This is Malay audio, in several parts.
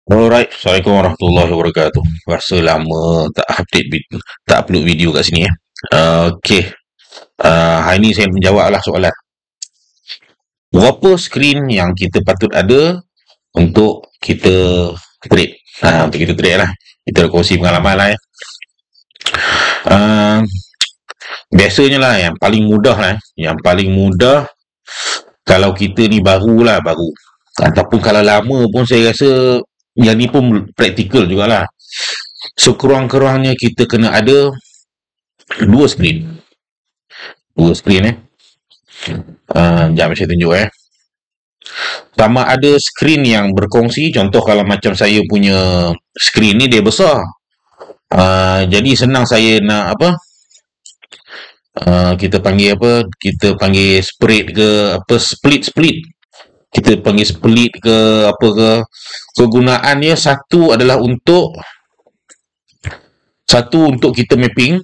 Alright, Assalamualaikum warahmatullahi wabarakatuh. Rasa lama tak tak upload video kat sini. Okey, hari ni saya menjawab lah soalan. Berapa skrin yang kita patut ada untuk kita trade? Untuk kita trade lah. Kita kongsi pengalaman lah ya. Biasanya lah yang paling mudah lah. Yang paling mudah kalau kita ni baru. Ataupun kalau lama pun saya rasa yang ni pun praktikal jugalah. Sekurang-kurangnya kita kena ada dua skrin. Jom saya tunjuk sama ada skrin yang berkongsi. Contoh kalau macam saya punya skrin ni dia besar, jadi senang saya nak kita panggil spread ke split. Kita panggil split ke apa ke. Kegunaannya satu untuk kita mapping,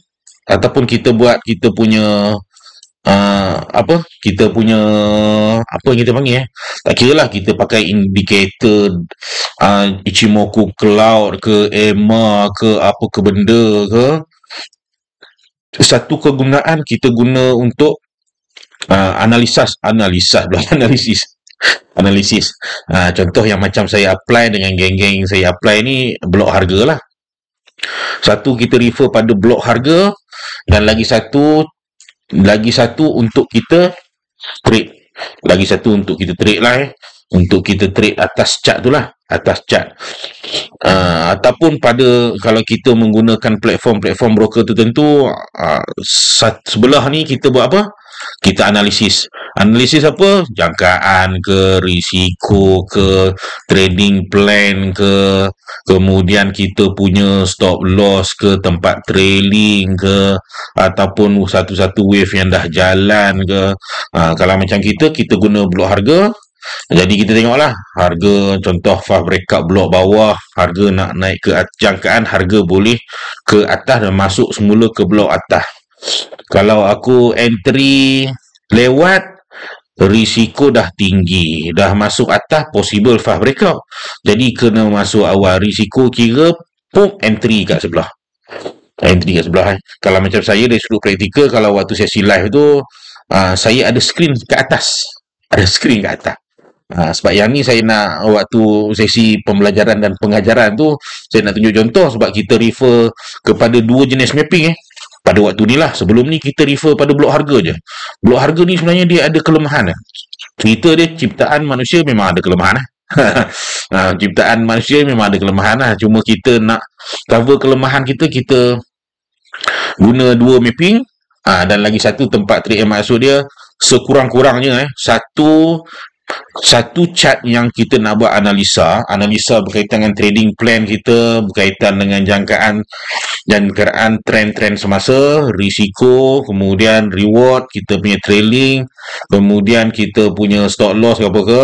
ataupun kita buat kita punya kita punya apa yang kita panggil tak kira lah, kita pakai indikator Ichimoku Cloud ke EMA ke apa ke benda ke. Satu kegunaan kita guna untuk analisis. Contoh yang macam saya apply dengan geng-geng saya apply ni, blok harga lah. Satu kita refer pada blok harga, dan lagi satu untuk kita trade. Untuk kita trade atas chart tu lah, ataupun kalau kita menggunakan platform broker tertentu, sebelah ni kita buat apa? Kita analisis apa? Jangkaan ke, risiko ke, trading plan ke, kemudian kita punya stop loss ke, tempat trailing ke, ataupun satu-satu wave yang dah jalan ke. Kalau macam kita guna blok harga. Jadi kita tengoklah harga, contoh fast breakout blok bawah, harga nak naik ke jangkaan, harga boleh ke atas dan masuk semula ke blok atas. Kalau aku entry lewat, risiko dah tinggi, dah masuk atas, possible fast breakout. Jadi kena masuk awal, risiko kira pun entry kat sebelah. Kalau macam saya dari sudut praktikal, kalau waktu sesi live tu saya ada skrin kat atas. Sebab yang ni saya nak, waktu sesi pembelajaran dan pengajaran tu, saya nak tunjuk contoh sebab kita refer kepada dua jenis mapping pada waktu ni lah. Sebelum ni kita refer pada blok harga je. Blok harga ni sebenarnya dia ada kelemahan. Cerita dia, ciptaan manusia memang ada kelemahan. Ciptaan manusia memang ada kelemahan lah. Cuma kita nak cover kelemahan kita guna dua mapping. Dan lagi satu tempat trade, maksud dia sekurang-kurangnya satu chart yang kita nak buat analisa berkaitan dengan trading plan kita, berkaitan dengan jangkaan dan keraan trend semasa, risiko, kemudian reward, kita punya trailing, kemudian kita punya stop loss ke apa ke,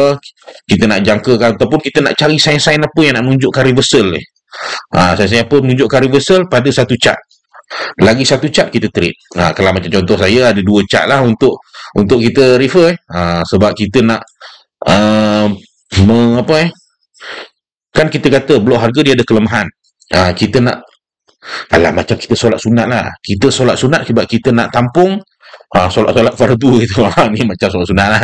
kita nak jangkakan ataupun kita nak cari sign-sign apa yang nak menunjukkan reversal ni. Sign-sign apa menunjukkan reversal pada satu chart. Lagi satu chart kita trade. Kalau macam contoh saya ada dua chart lah untuk kita refer sebab kita nak kan kita kata blok harga dia ada kelemahan. Kita nak macam kita solat sunat lah. Kita solat sunat sebab kita nak tampung solat fardu gitu. Ni macam solat sunat lah.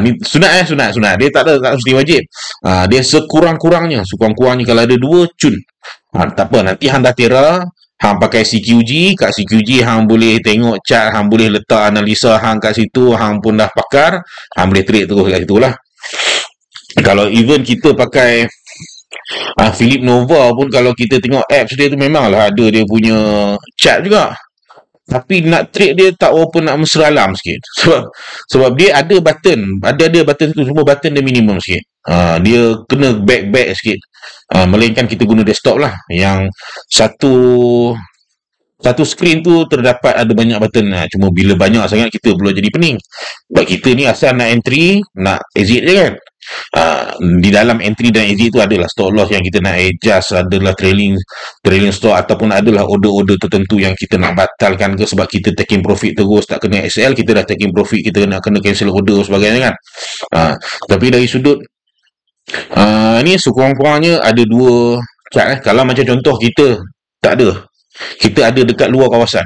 Ni sunat. Dia tak mesti wajib. Dia sekurang-kurangnya kalau ada dua cun. Tak apa, nanti hang dah tera, hang pakai CQG. Kat CQG hang boleh tengok chart, hang boleh letak analisa hang kat situ, hang pun dah pakar, hang boleh trade terus kat situ lah. Kalau even kita pakai Philip Nova pun, kalau kita tengok apps dia tu memanglah ada dia punya chart juga, tapi nak trade dia tak berapa nak mesra alam sikit. Sebab dia ada button tu, semua button dia minimum sikit. Dia kena back sikit. Melainkan kita guna desktop lah, yang satu skrin tu terdapat ada banyak button. Cuma bila banyak sangat kita belum jadi pening. Sebab kita ni asal nak entry, nak exit je kan. Di dalam entry dan exit tu adalah stop loss yang kita nak adjust, adalah trailing stop, ataupun adalah order tertentu yang kita nak batalkan ke, sebab kita taking profit terus, tak kena SL, kita dah taking profit, kita nak kena cancel order sebagainya kan. Tapi dari sudut Ni sekurang-kurangnya ada 2 chart. Kalau macam contoh kita tak ada, kita ada dekat luar kawasan,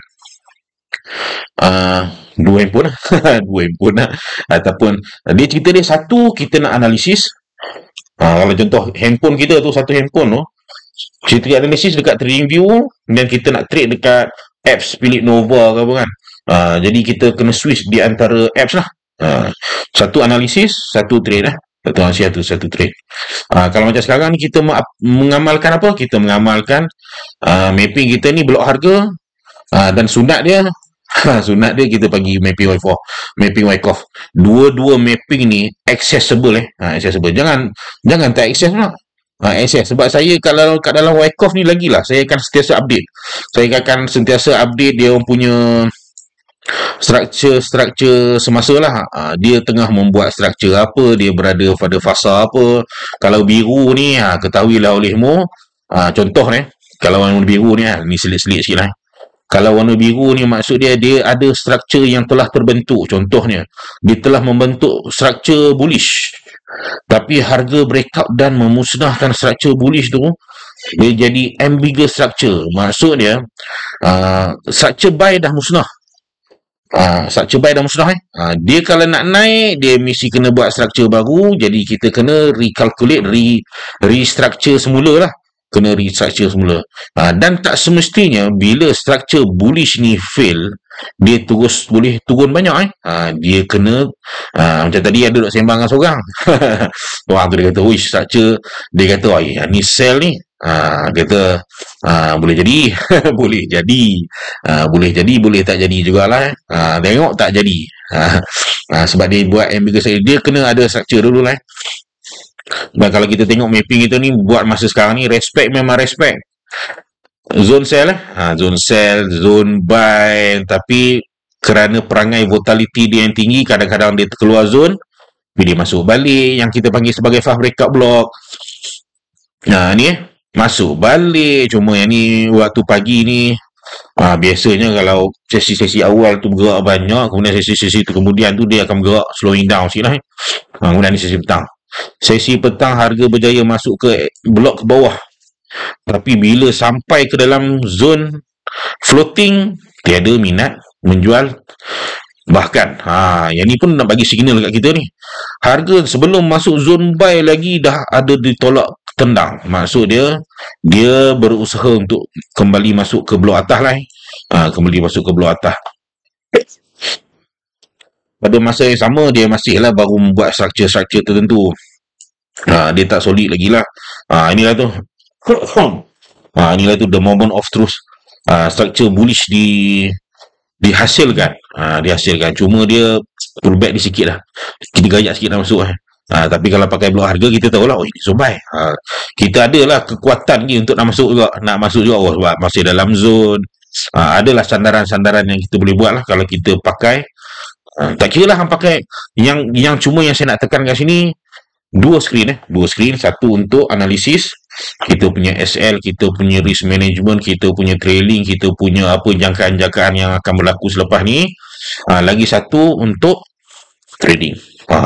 2 handphone lah. 2 handphone lah. Ataupun dia cerita dia satu, kita nak analisis. Kalau contoh handphone kita tu, satu handphone tu, kita analisis dekat TradingView, dan kita nak trade dekat apps Philip Nova ke apa kan. Jadi kita kena switch di antara apps lah. Satu analisis, satu trade lah. Satu trade. Kalau macam sekarang ni kita mengamalkan apa? Kita mengamalkan mapping kita ni blok harga, dan sunat dia sunat dia kita bagi mapping Wyckoff. Dua-dua mapping ni accessible accessible. Jangan tak access pula. Access. Sebab saya kalau kat dalam Wyckoff ni lagilah saya akan sentiasa update. Saya akan sentiasa update dia orang punya struktur semasa lah. Dia tengah membuat struktur apa, dia berada pada fasa apa. Kalau biru ni, ketahuilah olehmu, contoh ni, kalau warna biru ni, ni selit-selit sikit lah. Kalau warna biru ni maksud dia ada struktur yang telah terbentuk. Contohnya, dia telah membentuk struktur bullish, tapi harga breakout dan memusnahkan struktur bullish tu, dia jadi ambiguous structure. Maksud dia struktur buy dah musnah. Struktur buy dah musnah dia kalau nak naik, dia mesti kena buat struktur baru. Jadi kita kena recalculate, restructure semula lah. Kena restructure semula. Dan tak semestinya bila struktur bullish ni fail, dia terus boleh turun banyak dia kena macam tadi ada duk sembang dengan seorang. Orang tu dia kata, wish struktur, dia kata, ni sell ni, kata boleh jadi. Boleh jadi, boleh jadi, boleh tak jadi jugalah. Tengok tak jadi. Sebab dia buat ambiguous, dia kena ada struktur dulu lah. Dan kalau kita tengok mapping kita ni buat masa sekarang ni, memang respect zone sell zone sell, zone buy, tapi kerana perangai volatility dia yang tinggi, kadang-kadang dia keluar zone, tapi dia masuk balik, yang kita panggil sebagai fast breakout block. Ni masuk balik. Cuma yang ni waktu pagi ni, biasanya kalau sesi-sesi awal tu bergerak banyak, kemudian sesi-sesi tu kemudian tu dia akan bergerak slowing down sikit lah. Kemudian ni sesi petang. Sesi petang harga berjaya masuk ke blok ke bawah, tapi bila sampai ke dalam zone floating, tiada minat menjual. Bahkan yang ni pun nak bagi signal kat kita ni, harga sebelum masuk zone buy lagi dah ada ditolak tendang. Maksud dia berusaha untuk kembali masuk ke blok atas lah. Kembali masuk ke blok atas. Pada masa yang sama, dia masihlah baru membuat struktur-struktur tertentu. Dia tak solid lagi lah. Inilah tu. Inilah tu the moment of truth. Struktur bullish dihasilkan. Dihasilkan. Cuma dia pullback dia sikit lah. Kita gayat sikit nak masuk. Tapi kalau pakai blok harga, kita tahulah, ini sobai. Kita adalah kekuatan ni untuk nak masuk juga. Sebab masih dalam zone. Adalah sandaran-sandaran yang kita boleh buat lah kalau kita pakai. Tak kira lah pakai yang cuma yang saya nak tekan kat sini, dua screen, satu untuk analisis kita punya SL, kita punya risk management, kita punya trailing, kita punya apa jangkaan-jangkaan yang akan berlaku selepas ni. Lagi satu untuk trading.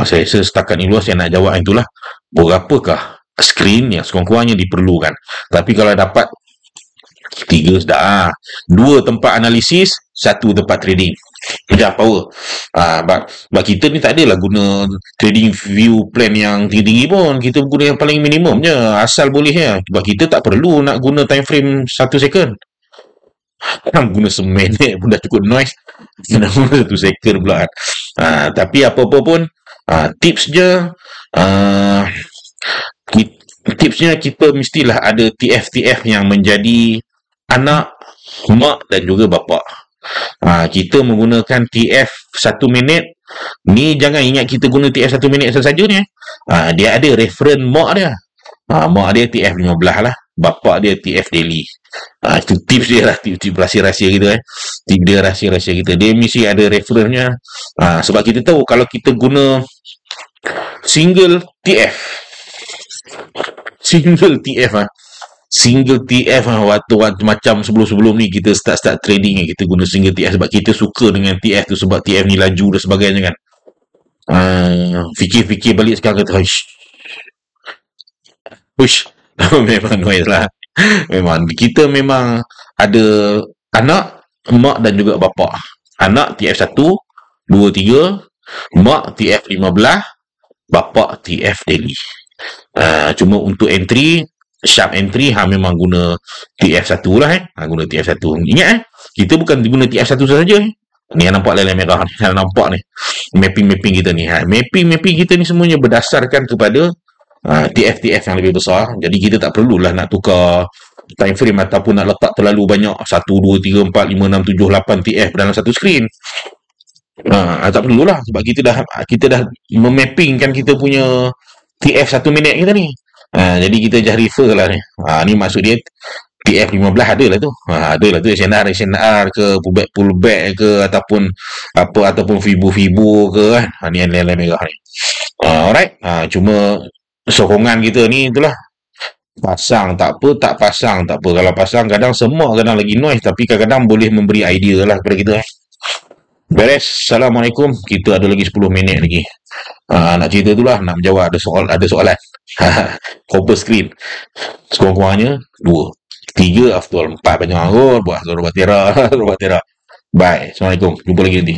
Saya setakat ni saya nak jawab itulah, berapakah screen yang sekurang-kurangnya diperlukan. Tapi kalau dapat 3 sudah. 2 tempat analisis, 1 tempat trading. Dah power. Sebab kita ni tak adalah guna trading view plan yang tinggi-tinggi pun. Kita guna yang paling minimum je. Asal boleh ya. Sebab kita tak perlu nak guna time frame 1 second. Guna seminit pun dah cukup noise. Kena guna 1 second pula. Tapi apa-apa pun, tips je. Tipsnya kita mestilah ada TF-TF yang menjadi anak, mak dan juga bapa. Kita menggunakan TF 1 minit ni, jangan ingat kita guna TF 1 minit saja ni. Dia ada reference mak dia. Mak dia TF 15 lah, bapa dia TF daily. Itu tips dia lah, tips rahsia-rahsia kita tips dia, rahsia-rahsia kita. Dia mesti ada reference-nya. Sebab kita tahu kalau kita guna single TF waktu macam sebelum-sebelum ni kita start trading, kita guna single TF sebab kita suka dengan TF tu, sebab TF ni laju dan sebagainya kan. Fikir-fikir balik sekarang kata, Uish, memang noise lah. Memang kita memang ada anak, mak dan juga bapa. Anak TF1, 2, 3, mak TF15, bapa TF daily. Cuma untuk entry, sharp entry memang guna TF1 lah guna TF1. Ingat kita bukan guna TF1 saja. Ni yang nampak layar merah ni, yang nampak ni. Mapping-mapping kita ni. Mapping-mapping kita ni semuanya berdasarkan kepada TF-TF yang lebih besar. Jadi kita tak perlulah nak tukar time frame ataupun nak letak terlalu banyak 1, 2, 3, 4, 5, 6, 7, 8 TF dalam satu skrin. Tak perlulah sebab kita dah memappingkan kita punya TF 1 minit kita ni. Jadi kita just refer lah ni. Ni maksud dia TF15 adalah tu. Adalah tu SNR ke pullback ke ataupun fibo ke kan. Ni yang merah ni. Alright. Cuma sokongan kita ni itulah. Pasang tak apa, tak pasang tak apa. Kalau pasang kadang lagi noise tapi kadang-kadang boleh memberi idea lah kepada kita. Beres. Assalamualaikum. Kita ada lagi 10 minit lagi. Nak cerita tu lah. Nak menjawab. Ada soalan. Cover screen. Sekurang-kurangnya 2. 3 after 4 banyak. Buat robot tera. Bye. Assalamualaikum. Jumpa lagi nanti.